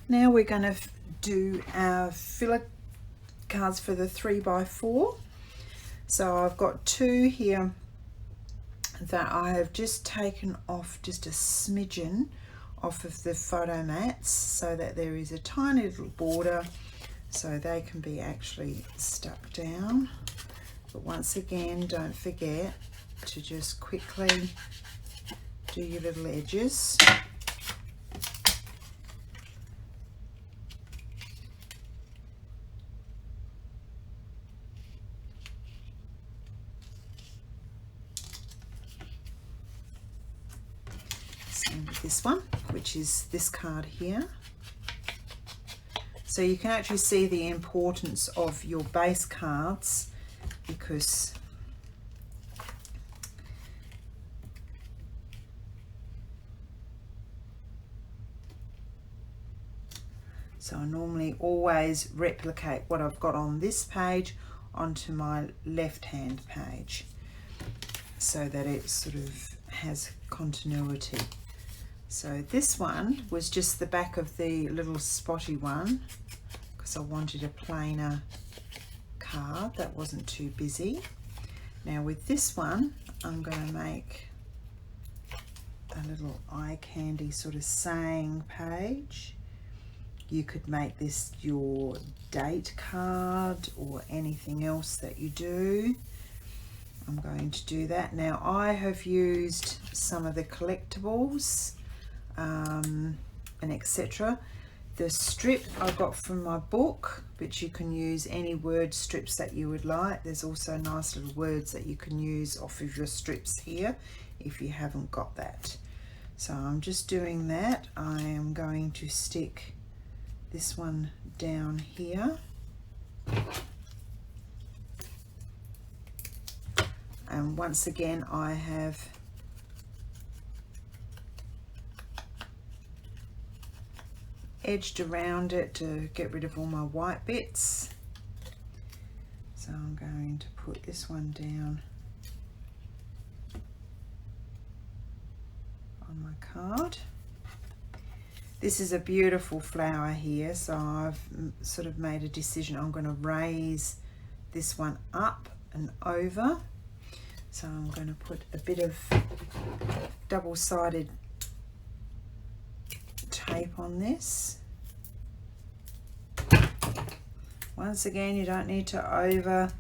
Now we're going to do our filler cards for the 3x4. So I've got two here that I have just taken off just a smidgen off of the photo mats so that there is a tiny little border so they can be actually stuck down. But once again, don't forget to just quickly do your little edges. Same with this one, which is this card here. So you can actually see the importance of your base cards, because so I normally always replicate what I've got on this page onto my left hand page so that it sort of has continuity. So this one was just the back of the little spotty one because I wanted a plainer card that wasn't too busy. Now with this one, I'm going to make a little eye candy sort of saying page. You could make this your date card or anything else that you do. I'm going to do that. Now I have used some of the collectibles and etc. The strip I got from my book, but you can use any word strips that you would like. There's also nice little words that you can use off of your strips here if you haven't got that. So I'm just doing that. I am going to stick this one down here. And once again, I have edged around it to get rid of all my white bits. So I'm going to put this one down on my card. This is a beautiful flower here, so I've sort of made a decision. I'm going to raise this one up and over. So I'm going to put a bit of double-sided tape on this. Once again, you don't need to over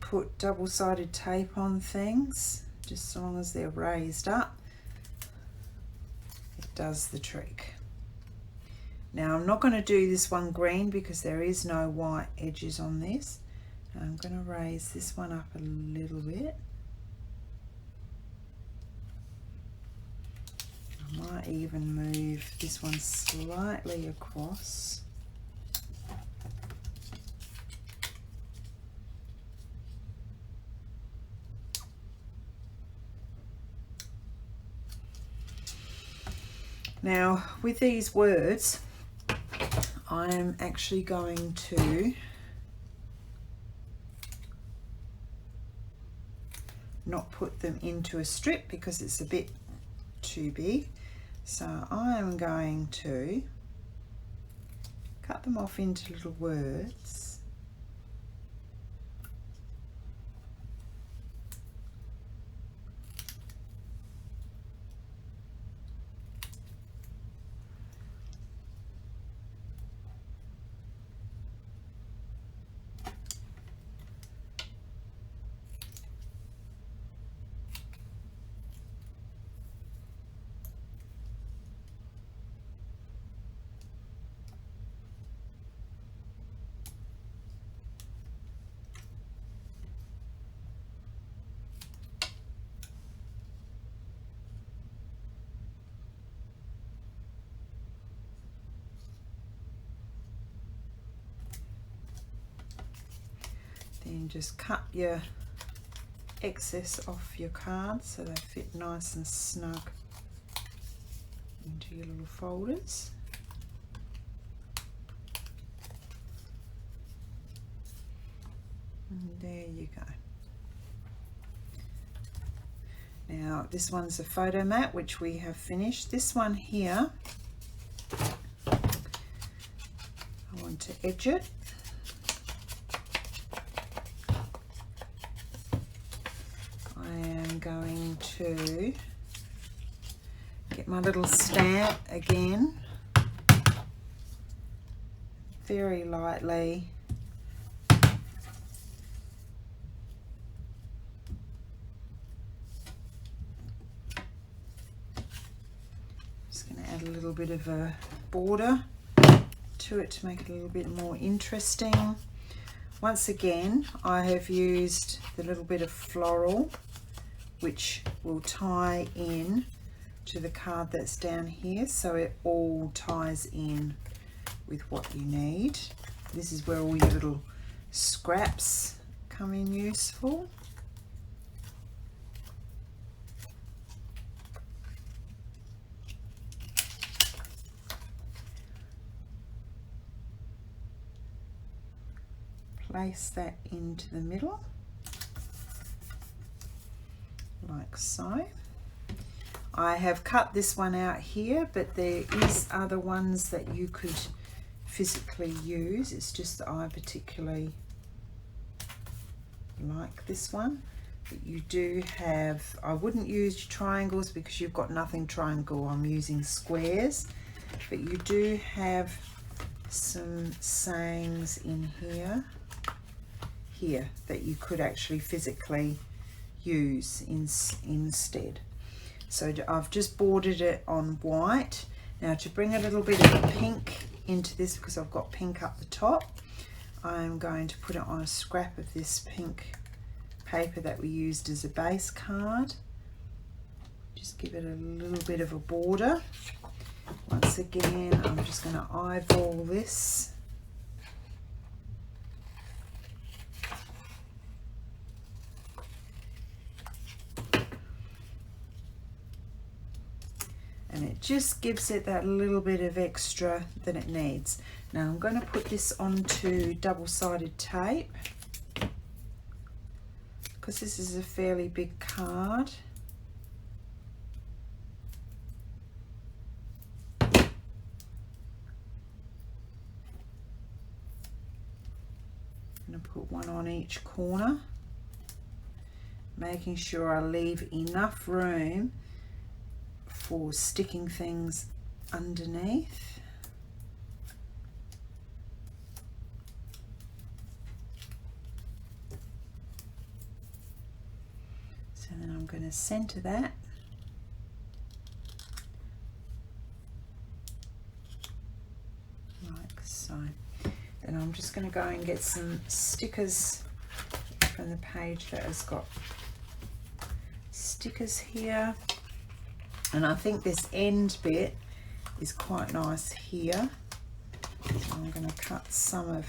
put double-sided tape on things, just so long as they're raised up, it does the trick. Now I'm not going to do this one green because there is no white edges on this. I'm going to raise this one up a little bit. I might even move this one slightly across. Now with these words, I am actually going to not put them into a strip because it's a bit too big. So I am going to cut them off into little words. Then just cut your excess off your cards so they fit nice and snug into your little folders. And there you go. Now this one's a photo mat which we have finished. This one here edge it. I am going to get my little stamp again, very lightly. Just going to add a little bit of a border to it to make it a little bit more interesting. Once again, I have used the little bit of floral, which will tie in to the card that's down here, so it all ties in with what you need. This is where all your little scraps come in useful. Place that into the middle, like so. I have cut this one out here, but there is other ones that you could physically use. It's just that I particularly like this one. But you do have, I wouldn't use triangles because you've got nothing triangle. I'm using squares, but you do have some sayings in here that you could actually physically use instead. So I've just bordered it on white. Now to bring a little bit of a pink into this, because I've got pink up the top, I'm going to put it on a scrap of this pink paper that we used as a base card. Just give it a little bit of a border. Once again, I'm just going to eyeball this. And it just gives it that little bit of extra that it needs. Now I'm going to put this onto double-sided tape because this is a fairly big card. I'm going to put one on each corner, making sure I leave enough room for sticking things underneath. So then I'm going to center that. Like so. Then I'm just going to go and get some stickers from the page that has got stickers here. And I think this end bit is quite nice here. So I'm going to cut some of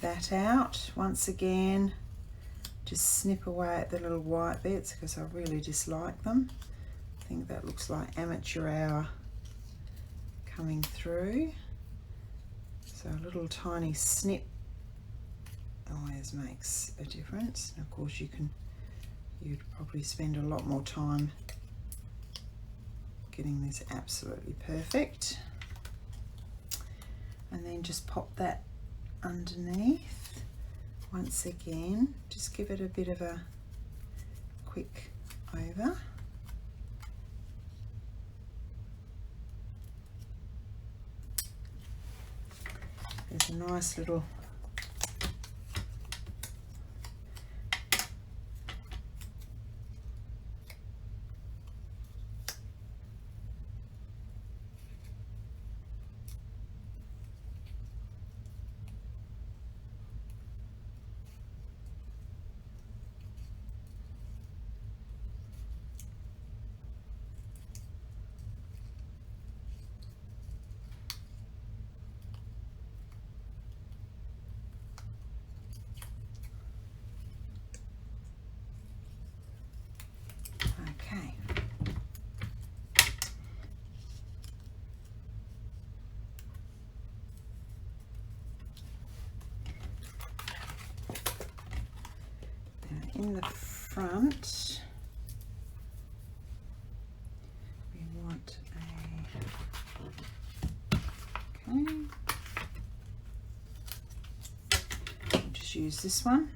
that out. Once again, just snip away at the little white bits because I really dislike them. I think that looks like amateur hour coming through. So a little tiny snip always makes a difference. And of course you'd probably spend a lot more time getting this absolutely perfect. And then just pop that underneath. Once again, just give it a bit of a quick over. There's a nice little in the front, Okay. I'll just use this one.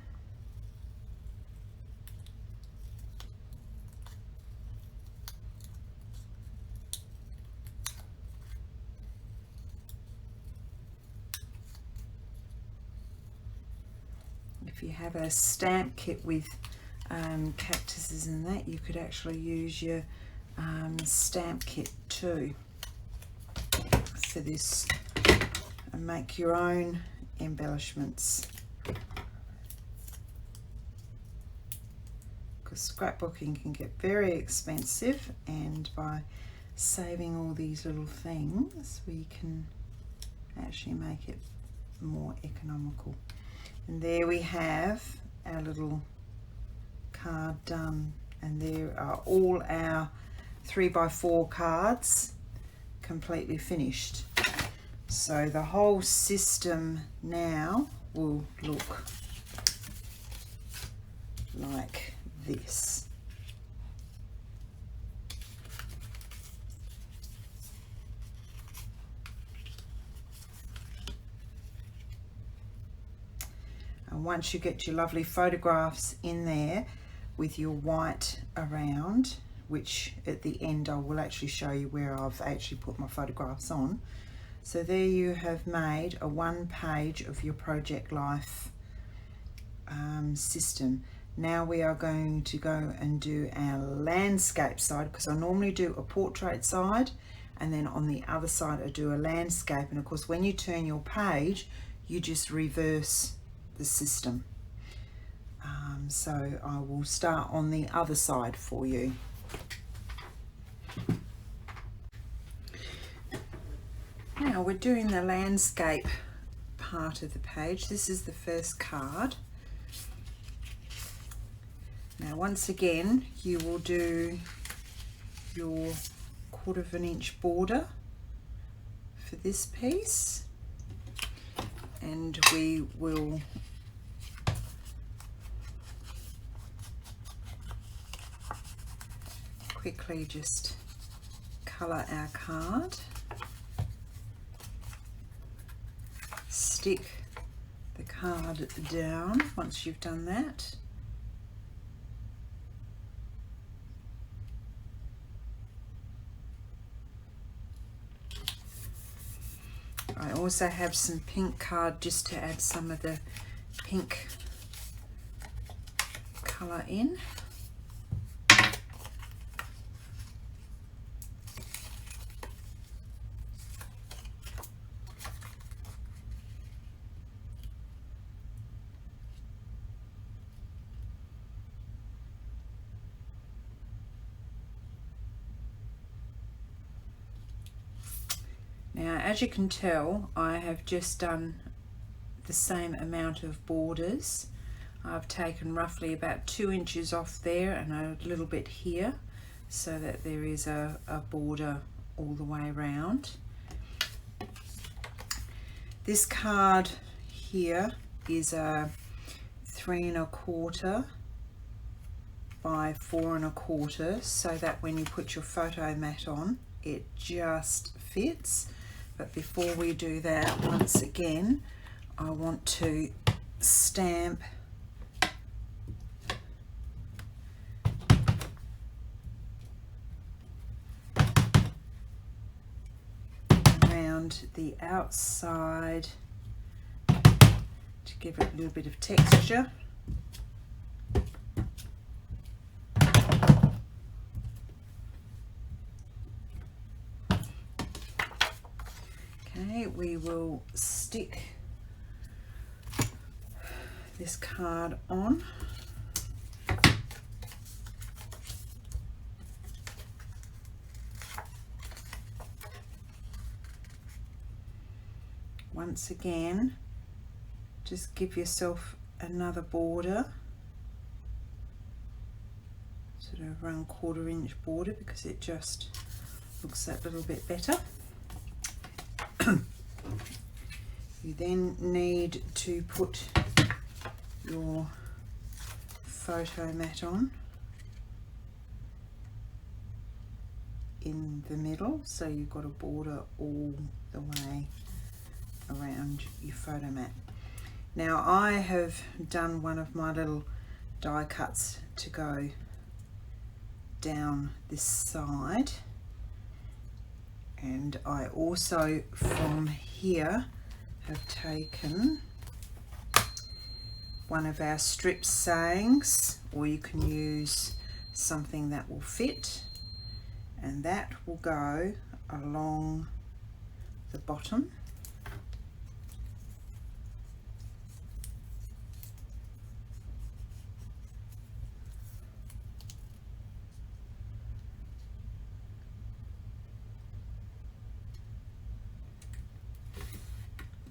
If you have a stamp kit with cactuses and that, you could actually use your stamp kit too for this and make your own embellishments, because scrapbooking can get very expensive, and by saving all these little things we can actually make it more economical. And there we have our little card done, and there are all our 3x4 cards completely finished. So the whole system now will look like this. And once you get your lovely photographs in there with your white around, which at the end I will actually show you where I've actually put my photographs on. So there you have made a one page of your Projectlife system. Now we are going to go and do our landscape side, because I normally do a portrait side and then on the other side I do a landscape, and of course when you turn your page you just reverse the system. So I will start on the other side for you. Now we're doing the landscape part of the page. This is the first card. Now once again you will do your 1/4 inch border for this piece, and we will quickly just colour our card, stick the card down once you've done that. I also have some pink card just to add some of the pink colour in. Now, as you can tell, I have just done the same amount of borders. I've taken roughly about 2 inches off there and a little bit here, so that there is a border all the way around. This card here is a 3 1/4 by 4 1/4, so that when you put your photo mat on, it just fits. But before we do that, once again, I want to stamp around the outside to give it a little bit of texture. Okay, we will stick this card on. Once again, just give yourself another border, sort of around 1/4 inch border, because it just looks that little bit better. You then need to put your photo mat on in the middle, so you've got a border all the way around your photo mat. Now I have done one of my little die cuts to go down this side, and I also from here have taken one of our strip sayings, or you can use something that will fit, and that will go along the bottom.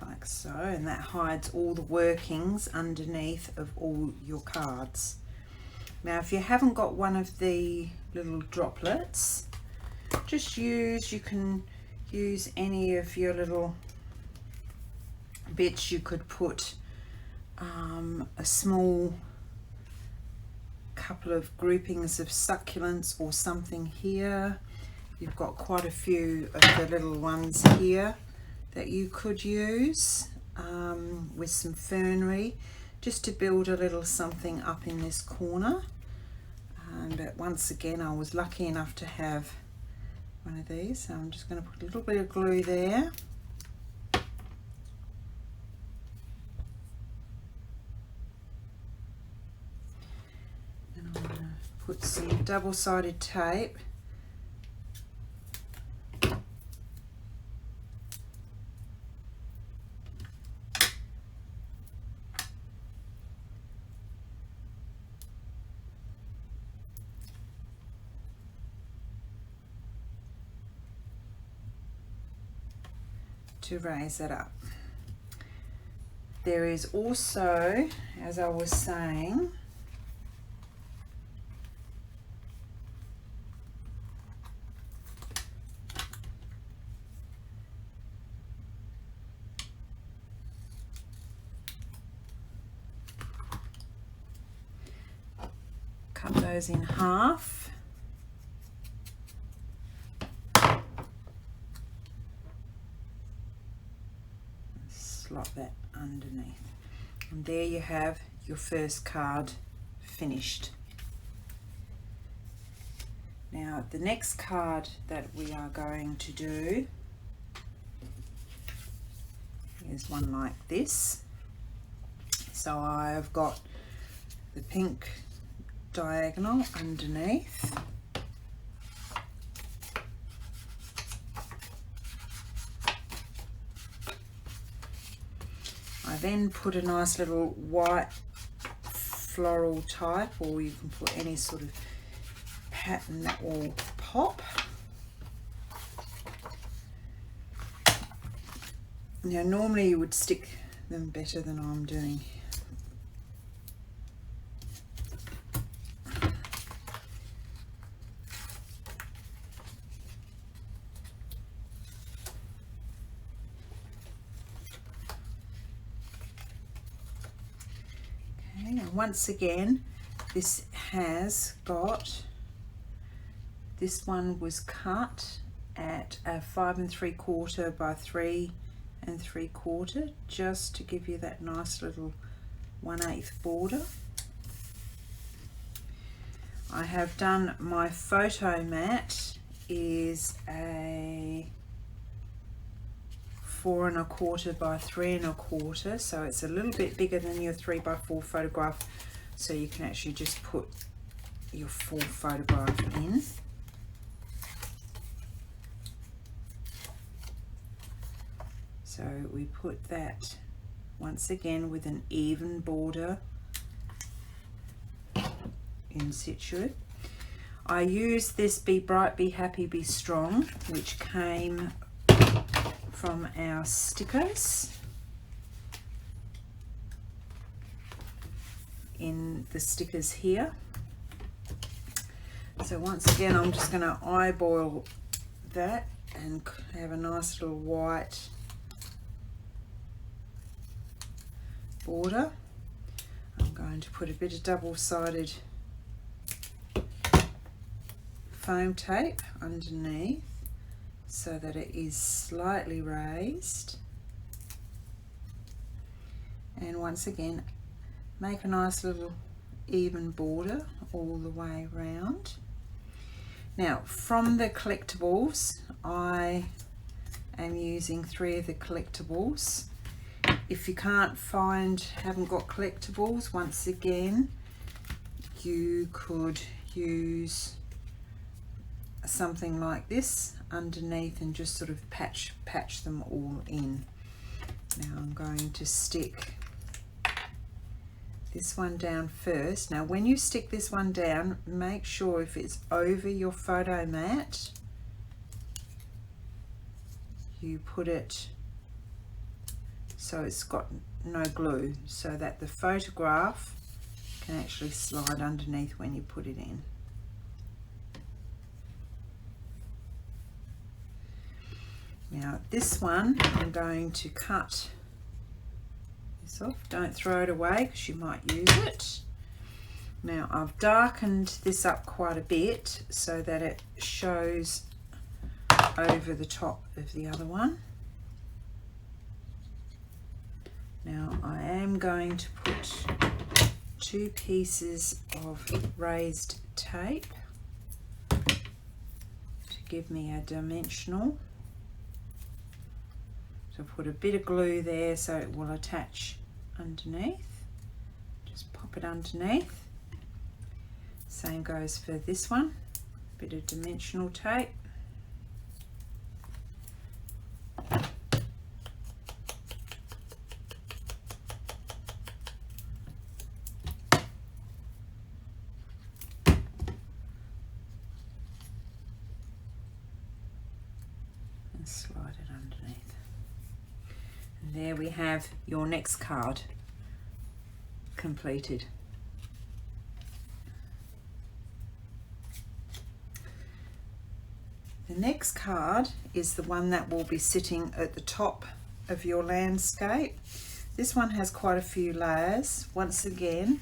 Like so, and that hides all the workings underneath of all your cards. Now if you haven't got one of the little droplets, you can use any of your little bits. You could put a small couple of groupings of succulents or something here. You've got quite a few of the little ones here that you could use with some fernery, just to build a little something up in this corner. But once again, I was lucky enough to have one of these, so I'm just going to put a little bit of glue there. And I'm going to put some double-sided tape to raise it up. There is also, as I was saying, cut those in half. Slot that underneath, and there you have your first card finished. Now the next card that we are going to do is one like this. So I've got the pink diagonal underneath. I then put a nice little white floral type, or you can put any sort of pattern that will pop. Now normally you would stick them better than I'm doing. Once again, this has got, this one was cut at a 5 3/4 by 3 3/4, just to give you that nice little 1/8 border. I have done my photo mat is a 4 1/4 by 3 1/4, so it's a little bit bigger than your 3 by 4 photograph, so you can actually just put your full photograph in. So we put that once again with an even border in situ. I use this Be Bright, Be Happy, Be Strong, which came from our stickers in the stickers here. So once again, I'm just going to eyeball that and have a nice little white border. I'm going to put a bit of double-sided foam tape underneath so that it is slightly raised. And once again, make a nice little even border all the way around. Now from the collectibles, I am using 3 of the collectibles. If you haven't got collectibles, once again, you could use something like this underneath and just sort of patch them all in. Now I'm going to stick this one down first. Now when you stick this one down, make sure if it's over your photo mat, you put it so it's got no glue, so that the photograph can actually slide underneath when you put it in. Now this one, I'm going to cut this off. Don't throw it away because you might use it. Now I've darkened this up quite a bit so that it shows over the top of the other one. Now I am going to put 2 pieces of raised tape to give me a dimensional. So put a bit of glue there so it will attach underneath. Just pop it underneath. Same goes for this one. A bit of dimensional tape. And slide it underneath. And there we have your next card completed. The next card is the one that will be sitting at the top of your landscape. This one has quite a few layers. Once again,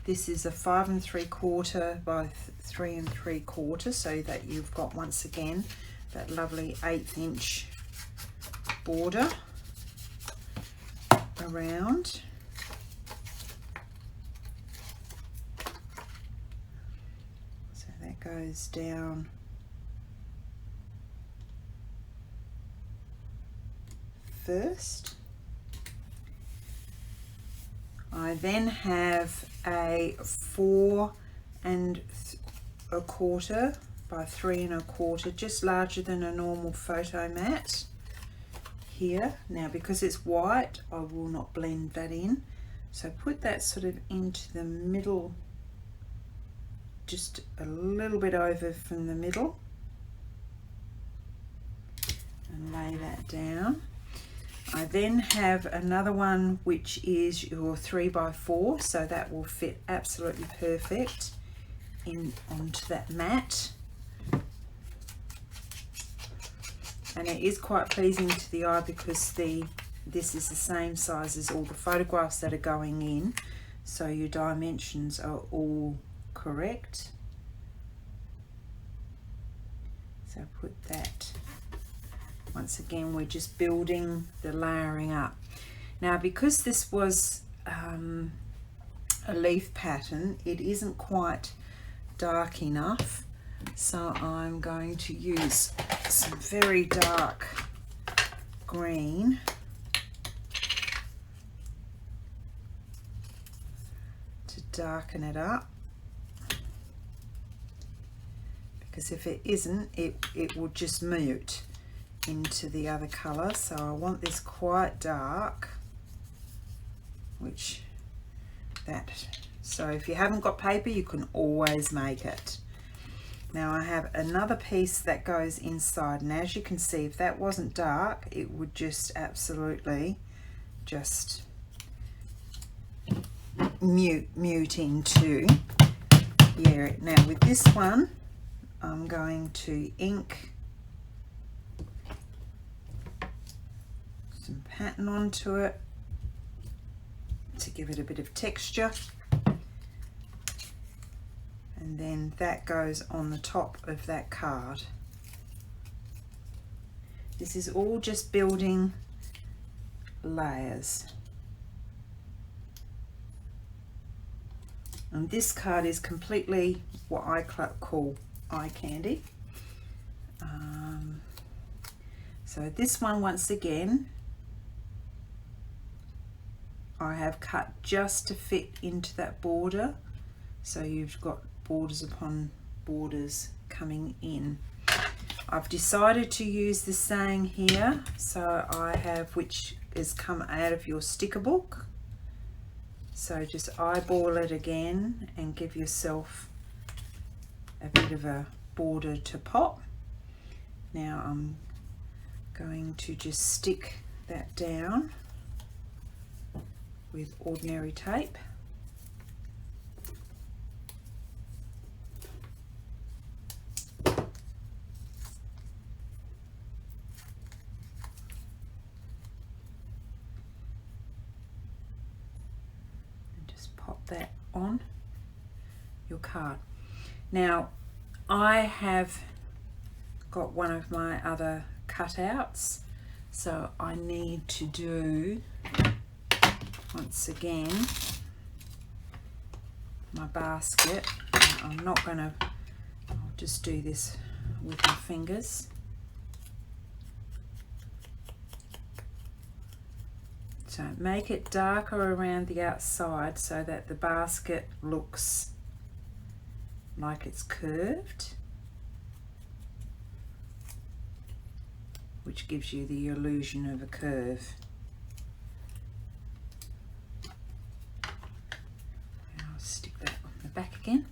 this is a 5 3/4 by 3 3/4, so that you've got once again that lovely 1/8 inch border around. So that goes down first. I then have a 4 1/4 by 3 1/4, just larger than a normal photo mat here. Now because it's white, I will not blend that in, so put that sort of into the middle, just a little bit over from the middle, and lay that down. I then have another one which is your 3 by 4, so that will fit absolutely perfect onto that mat. And it is quite pleasing to the eye because this is the same size as all the photographs that are going in, so your dimensions are all correct. So put that. Once again, we're just building the layering up. Now because this was a leaf pattern, it isn't quite dark enough, so I'm going to use some very dark green to darken it up, because if it isn't, it will just mute into the other color. So I want this quite dark, so if you haven't got paper, you can always make it. Now I have another piece that goes inside, and as you can see, if that wasn't dark, it would just absolutely just mute into here. Now with this one, I'm going to ink some pattern onto it to give it a bit of texture, and then that goes on the top of that card. This is all just building layers. And this card is completely what I call eye candy. So this one, once again, I have cut just to fit into that border. So you've got borders upon borders coming in. I've decided to use this saying here, so I have, which is come out of your sticker book. So just eyeball it again and give yourself a bit of a border to pop. Now I'm going to just stick that down with ordinary tape. That on your card. Now I have got one of my other cutouts, so I need to do, once again, my basket. I'm not going to, I'll just do this with my fingers. So make it darker around the outside so that the basket looks like it's curved, which gives you the illusion of a curve. I'll stick that on the back again.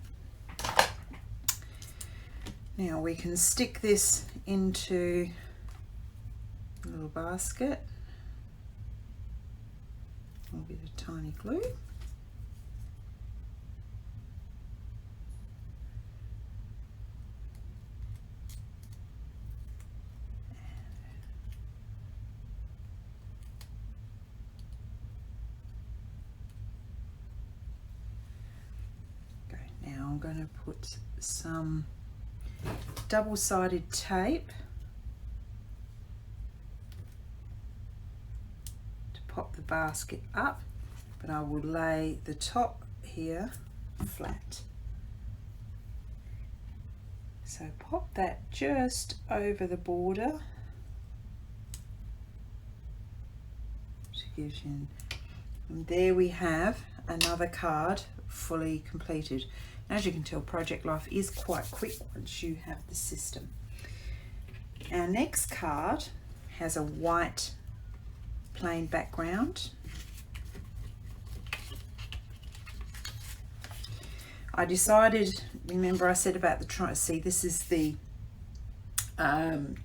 Now we can stick this into a little basket. A bit of tiny glue. Okay, now I'm going to put some double-sided tape pop the basket up, but I will lay the top here flat. So pop that just over the border, which gives you, and there we have another card fully completed. As you can tell, Project Life is quite quick once you have the system. Our next card has a white plain background. I decided, remember I said about the see, this is the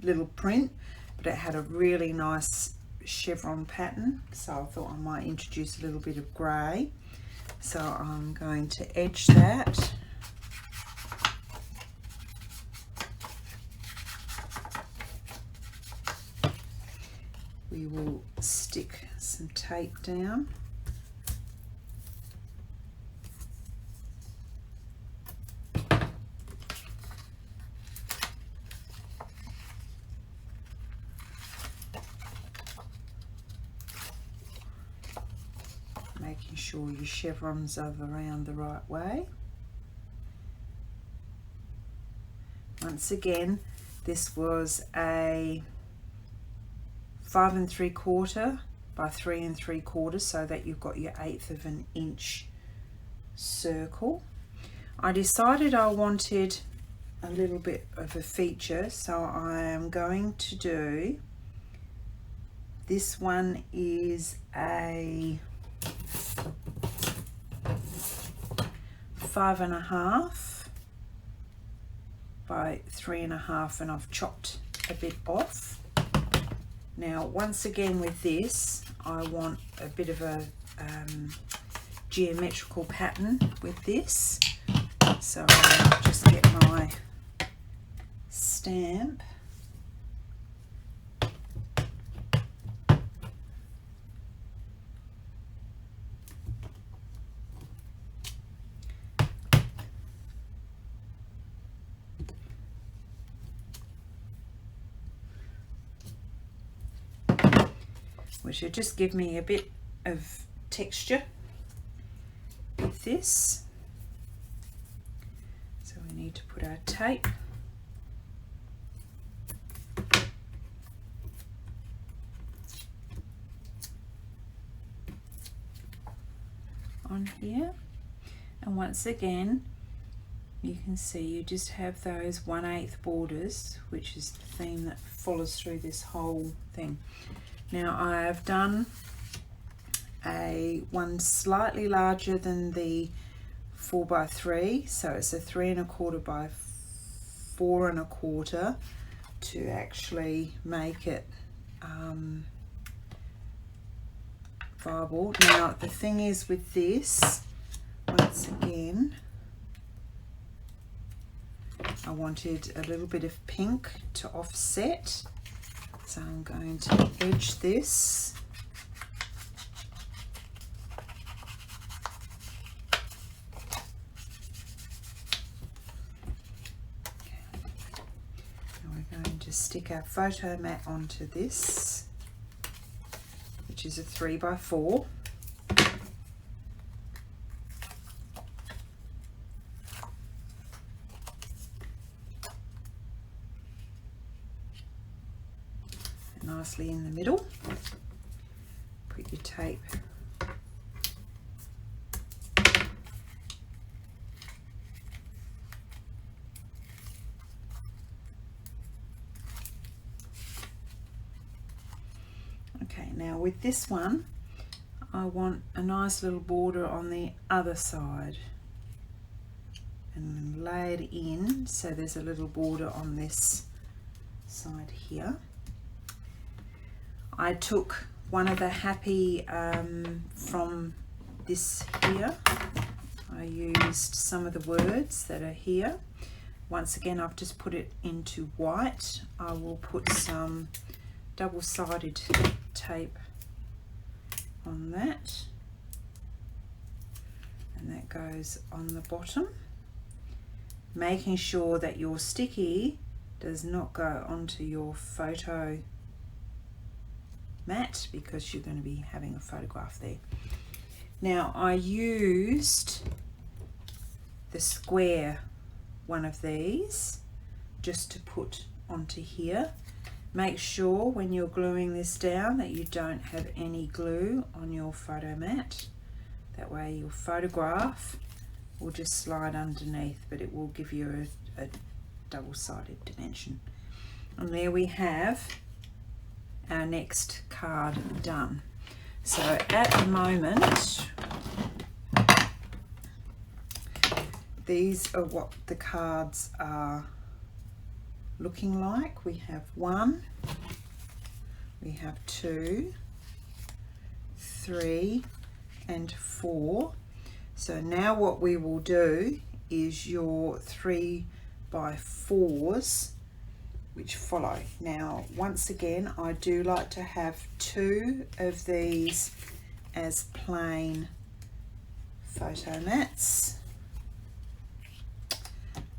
little print, but it had a really nice chevron pattern, so I thought I might introduce a little bit of grey. So I'm going to edge that. We will stick some tape down. Making sure your chevrons are around the right way. Once again, this was a 5 3/4 by 3 3/4, so that you've got your 1/8 of an inch circle. I decided I wanted a little bit of a feature, so I am going to do, this one is a 5 1/2 by 3 1/2, and I've chopped a bit off. Now once again with this, I want a bit of a geometrical pattern with this, so I'll just get my stamp. Which will just give me a bit of texture with this. need to put our tape on here, and once again you can see you just have those 1/8 borders, which is the theme that follows through this whole thing. Now I have done one slightly larger than the 4x3, so it's a 3 1/4 by 4 1/4 to actually make it viable. Now the thing is with this, once again, I wanted a little bit of pink to offset, so I'm going to edge this. Now we're going to stick our photo mat onto this, which is a 3x4. Nicely in the middle. Put your tape okay, now with this one I want a nice little border on the other side, and lay it in so there's a little border on this side here. I took one of the happy from this here. I used some of the words that are here. Once again, I've just put it into white. I will put some double-sided tape on that, and that goes on the bottom, making sure that your sticky does not go onto your photo mat, because you're going to be having a photograph there. Now I used the square one of these just to put onto here. Make sure when you're gluing this down that you don't have any glue on your photo mat. That way your photograph will just slide underneath, but it will give you a double-sided dimension. And there we have our next card done. So at the moment, these are what the cards are looking like. We have 1, we have 2, 3 and 4. So now what we will do is your 3x4s which follow. Now once again, I do like to have 2 of these as plain photo mats,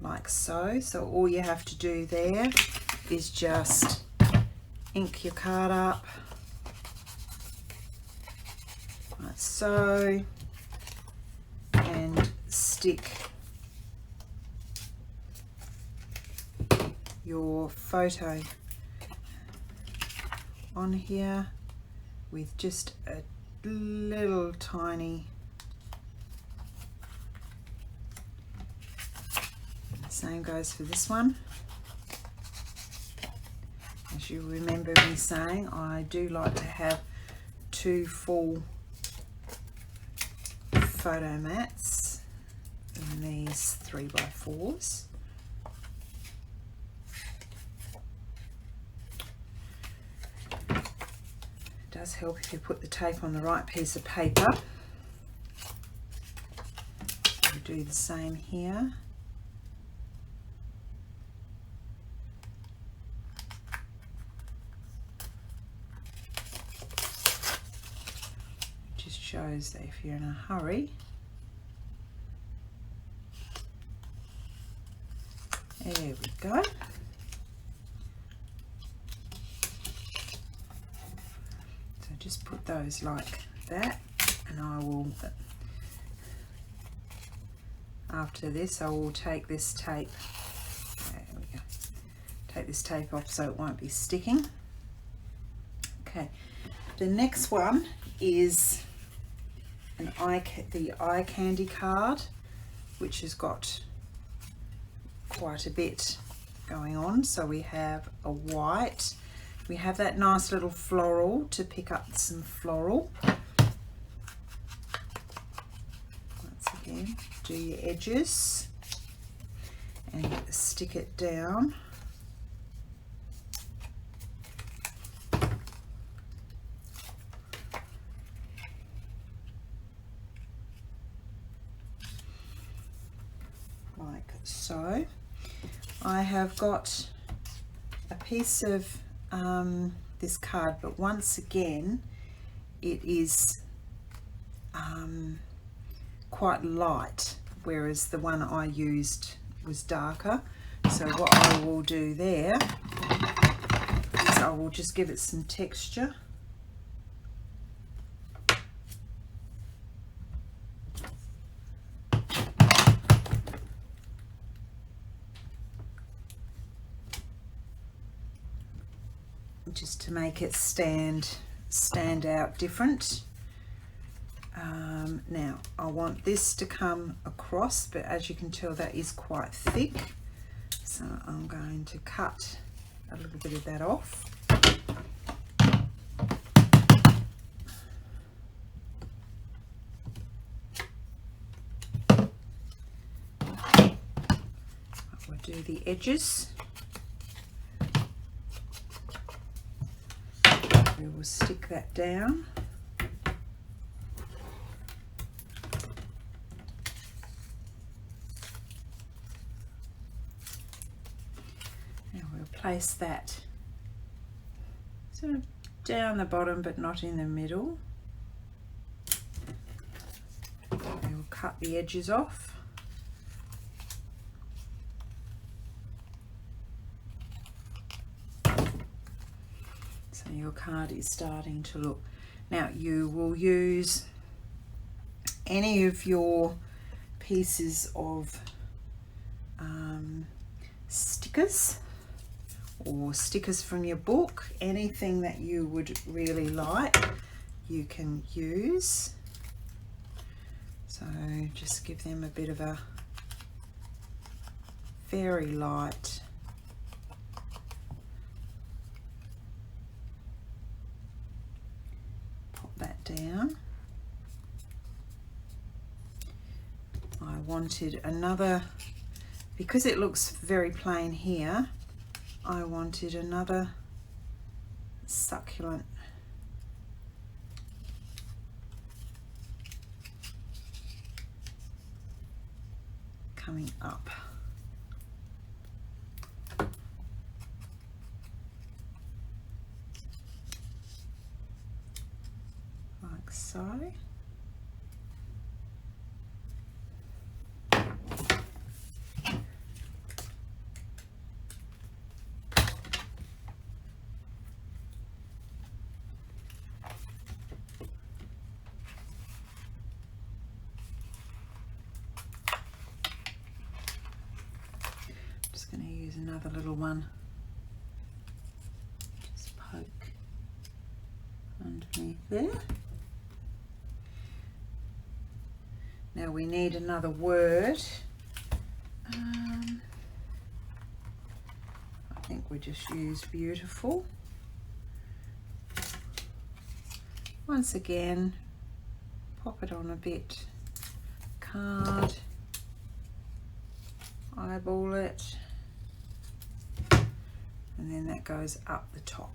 like so. So all you have to do there is just ink your card up like so, and stick your photo on here with just a little tiny, same goes for this one. As you remember me saying, I do like to have 2 full photo mats in these 3x4s. It does help if you put the tape on the right piece of paper. We'll do the same here. Just shows that if you're in a hurry, there we go. So just put those like that, and I will after this. I will take this tape, there we go, take this tape off so it won't be sticking. Okay, the next one is the eye candy card, which has got quite a bit going on. So we have a white, we have that nice little floral to pick up some floral. Once again, do your edges and stick it down. Like so. I have got a piece of this card, but once again it is quite light, whereas the one I used was darker. So what I will do there is I will just give it some texture. Just to make it stand out different. Now I want this to come across, but as you can tell that is quite thick, so I'm going to cut a little bit of that off. I will do the edges. We will stick that down. Now we'll place that sort of down the bottom but not in the middle. We'll cut the edges off. Your card is starting to look. Now you will use any of your pieces of stickers or stickers from your book, anything that you would really like you can use. So just give them a bit of a very light down. I wanted another, because it looks very plain here, I wanted another succulent coming up. Like so. Just going to use another little one. Just poke underneath there. Now we need another word. I think we just use beautiful. Once again, pop it on a bit card, eyeball it, and then that goes up the top,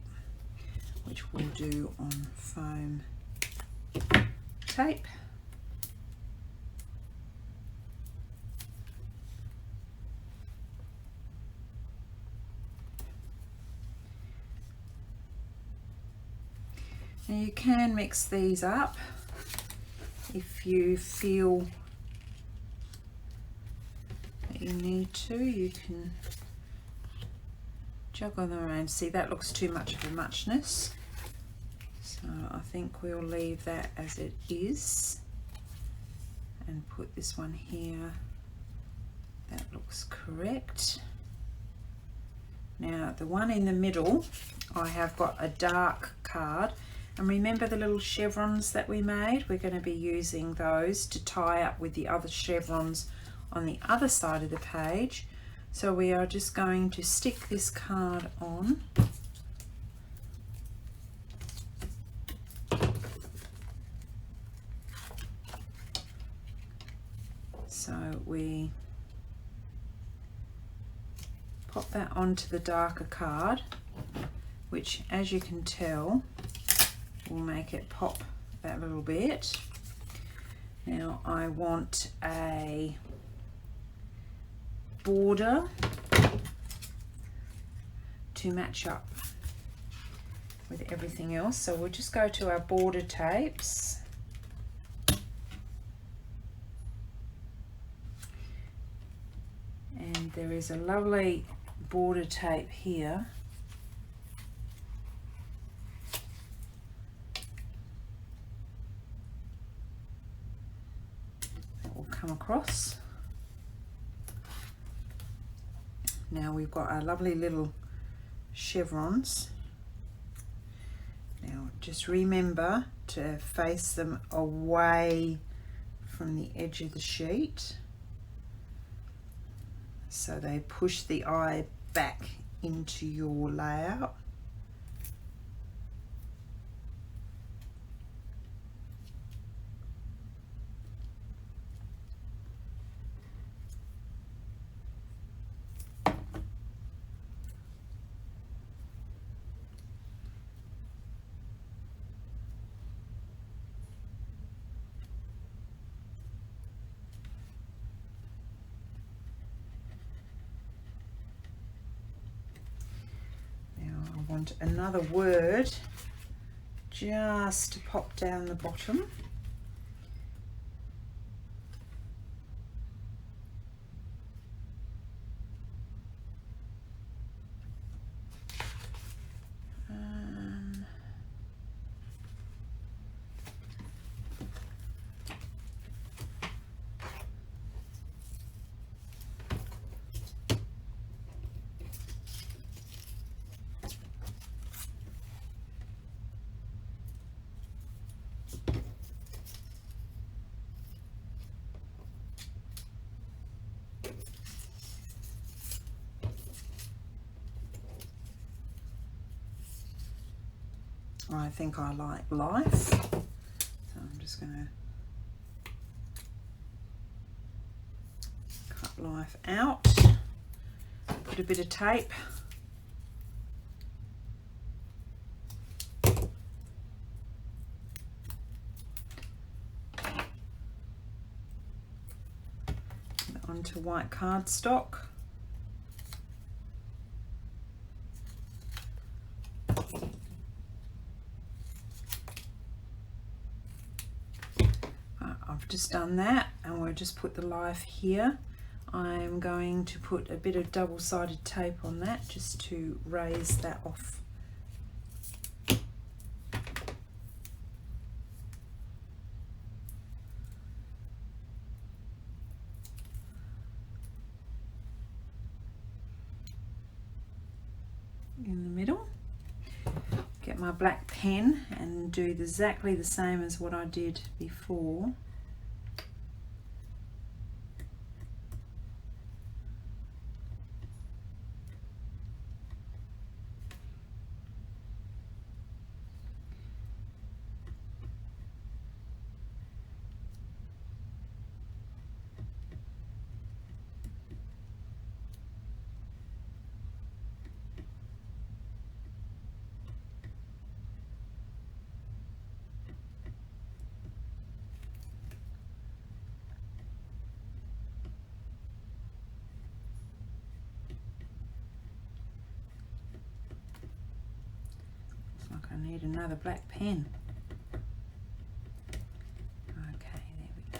which we'll do on foam tape. Now you can mix these up if you feel that you need to. You can juggle them around. See, that looks too much of a muchness, so I think we'll leave that as it is and put this one here That looks correct. Now the one in the middle, I have got a dark card, and remember the little chevrons that we made? We're going to be using those to tie up with the other chevrons on the other side of the page. So we are just going to stick this card on. So we pop that onto the darker card, which, as you can tell, will make it pop that little bit. Now I want a border to match up with everything else, so we'll just go to our border tapes. And there is a lovely border tape here. That will come across. Now we've got our lovely little chevrons. Now just remember to face them away from the edge of the sheet, so they push the eye back into your layout. Want another word just to pop down the bottom. I think I like life, so I'm just going to cut life out, put a bit of tape, onto white cardstock. I've just done that, and we'll just put the life here. I'm going to put a bit of double-sided tape on that just to raise that off. In the middle. Get my black pen and do exactly the same as what I did before. I need another black pen. Okay, there we go.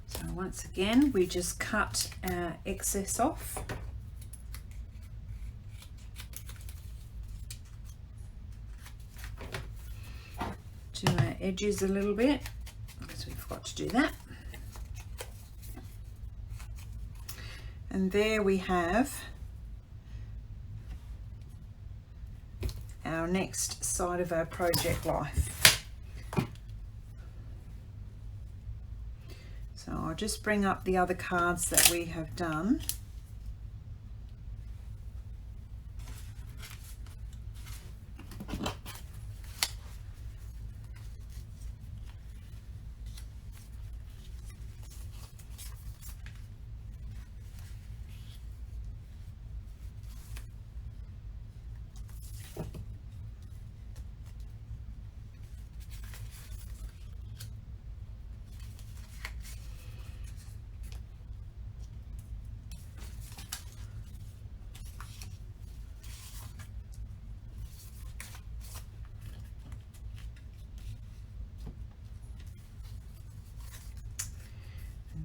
So once again, we just cut our excess off. To our edges a little bit, because we forgot to do that. And there we have our next side of our project life. So I'll just bring up the other cards that we have done.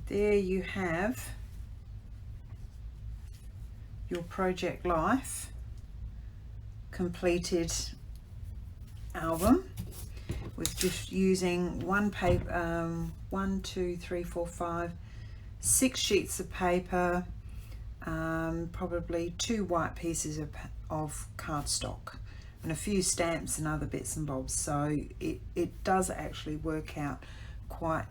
There you have your Project Life completed album with just using one paper, 1, 2, 3, 4, 5, 6 sheets of paper, probably 2 white pieces of cardstock and a few stamps and other bits and bobs. So it does actually work out quite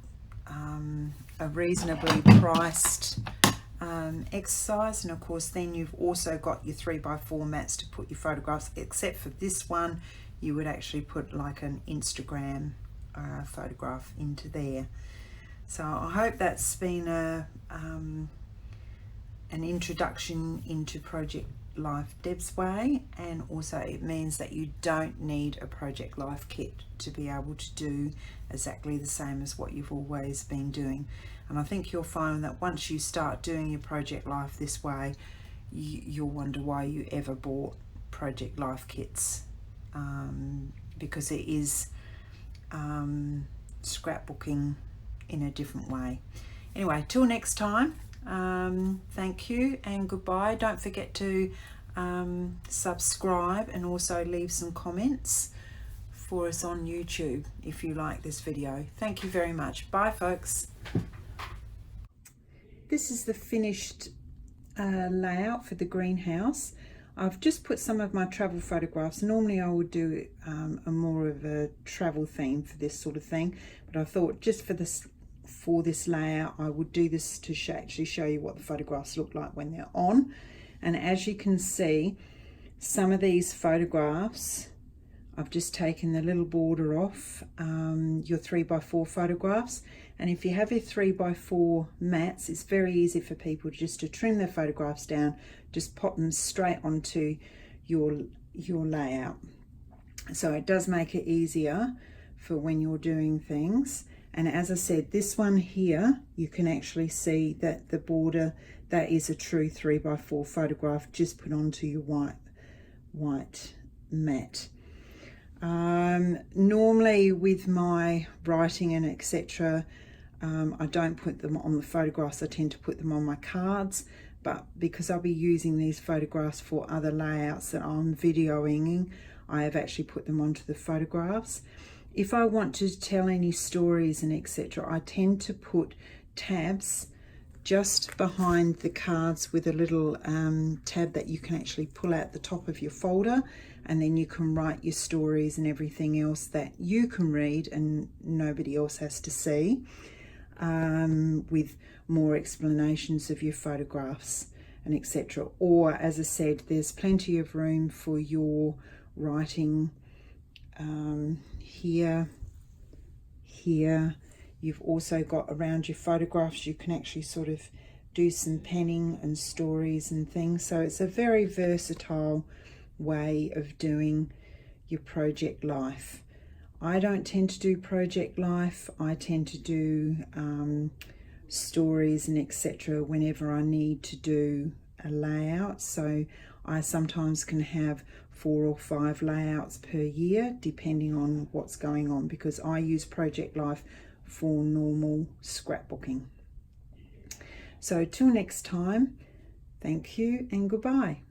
a reasonably priced exercise. And of course then you've also got your 3x4 mats to put your photographs, except for this one you would actually put like an Instagram photograph into there. So I hope that's been an introduction into Project Life Deb's way, and also it means that you don't need a Project Life kit to be able to do exactly the same as what you've always been doing. And I think you'll find that once you start doing your Project Life this way, you'll wonder why you ever bought Project Life kits, because it is scrapbooking in a different way. Anyway, till next time, thank you and goodbye. Don't forget to subscribe and also leave some comments for us on YouTube if you like this video. Thank you very much. Bye folks. This is the finished layout for the greenhouse. I've just put some of my travel photographs. Normally I would do a more of a travel theme for this sort of thing, but I thought just for this layout I would do this to actually show you what the photographs look like when they're on. And as you can see, some of these photographs I've just taken the little border off your 3x4 photographs. And if you have your 3x4 mats, it's very easy for people just to trim their photographs down, just pop them straight onto your layout. So it does make it easier for when you're doing things. And as I said, this one here, you can actually see that the border, that is a true 3x4 photograph just put onto your white mat. Normally with my writing and etc, I don't put them on the photographs. I tend to put them on my cards, but because I'll be using these photographs for other layouts that I'm videoing, I have actually put them onto the photographs. If I want to tell any stories and etc, I tend to put tabs just behind the cards with a little tab that you can actually pull out the top of your folder, and then you can write your stories and everything else that you can read and nobody else has to see, with more explanations of your photographs and etc. Or as I said, there's plenty of room for your writing here. You've also got around your photographs, you can actually sort of do some penning and stories and things. So it's a very versatile way of doing your Project Life. I don't tend to do Project Life. I tend to do stories and etc whenever I need to do a layout. So I sometimes can have 4 or 5 layouts per year depending on what's going on, because I use Project Life for normal scrapbooking. So till next time, thank you and goodbye.